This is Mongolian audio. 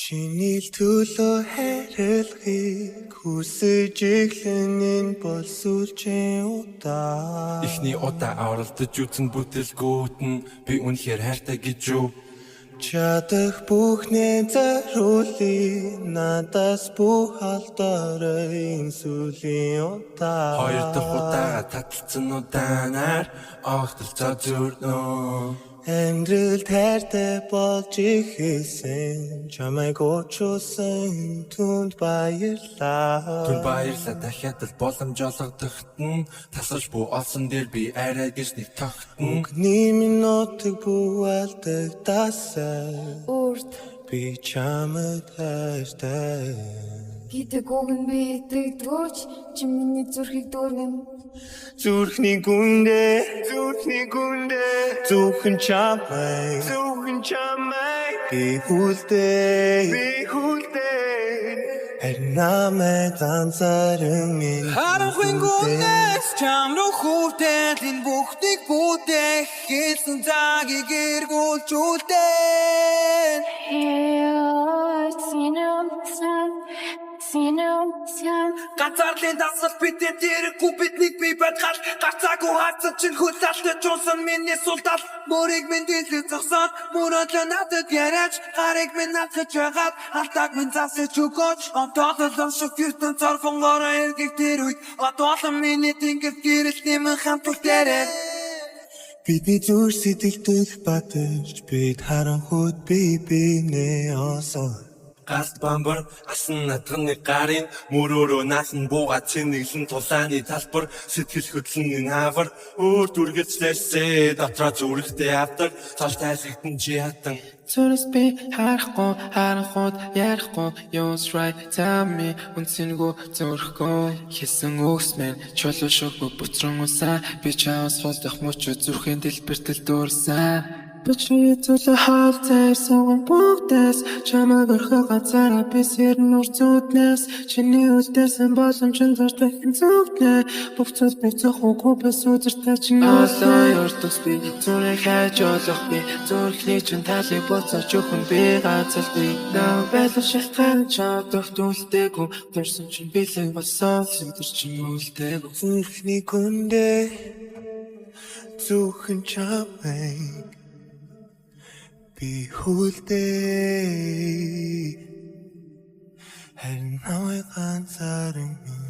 Чиний төлөө хайрлахыг хүсэж эхлэн бол сүлжээ удаа. Ихний удаа оролдож үзэн бүтэлгүйт нь би үнэхээр хайртай гэж юу? Чадах бүхнээ заруулъя надаас бүх алдарыг сүлийн удаа. Хоёр дахь удаага таталцсан удаанаар огтолцоо зүрнөө. Амьдрал тайртай болж ихэсэн чамайг уучуулсан түнд баярлаа. Түн баярлаа дахиад л боломж олгодогт нь тасалж буй олсон дээр би арай гэж нэг тогтно. Өгний минутыг бүэлдэг дасаа Урд би чамд хайртай. гэдэг үг нь бидэг дүүч чи миний зүрхийг дүүргэн Зүрхний гүндээ зүрхэн чамай би хүлдээ харин намайг ганцаарн минь Харанхуйн гүнээс чам руу хүртэл энэ бүхнийг бүтээх хэлсэн цагийг эргүүлжүүлдэг. Ганцаарлын дасал бидэн тэрэггүй биднийг би байтгал гарцаагүй хацсан чинь хүлээлтэж жуусан миний султал мөрийг минь дэлгэж зогсоод мөрөдлөө надад яриач гарыг минь надад жагаад алдааг минь засаж өгөөч онтоолол шиг ертөн цорхонгороо эргэх тэр үед одоолон миний тэнгэр гэрэл нэмэн хамт бүгдээрээ бидний зүр сэтгэлдэх батж бид харанхуйд бинээ осон Гаст бамбар асан натганы гарын мөрөөрөө наасан бууга цэниглэн тулааны талбар сэтгэл хөдлөн авар өөр дүргэж лэрсээ дотроо зүрхтэй авдаг цол тайлгтан чи хатан Зүрс би харанхууд ярихгүй Yours right tell me үнцэнгүй зүрхгүй Хэлсэн үгсмэн чулуу шоггүй бүцрэн усаа Би чаавас холдох мөч зүрхийн дэлбэртэл дүүрсэн Бичний зүйлээ хаал зайрсан бүгдээс Чамайг орхих ганцаараа би сэрн үрцүүднээс Чиний үлдээсэн боломжин зардахын зүгтнэ Бүх зүйл бэцэх үгүй бас үзэртэй чинь Олой өртөс би зүрийг хайж олох би Зүрхний чинь талыг буцааж өгөн би ганцал би Наа байлаа шалтгаан чадах дүлтэйгүү Тэрсэн чинь билэг болсон өдөр чинь үлдээгүү Зүрхний гүндээ зүрхэн чамай би хүлдээ харин намайг ганцаарн минь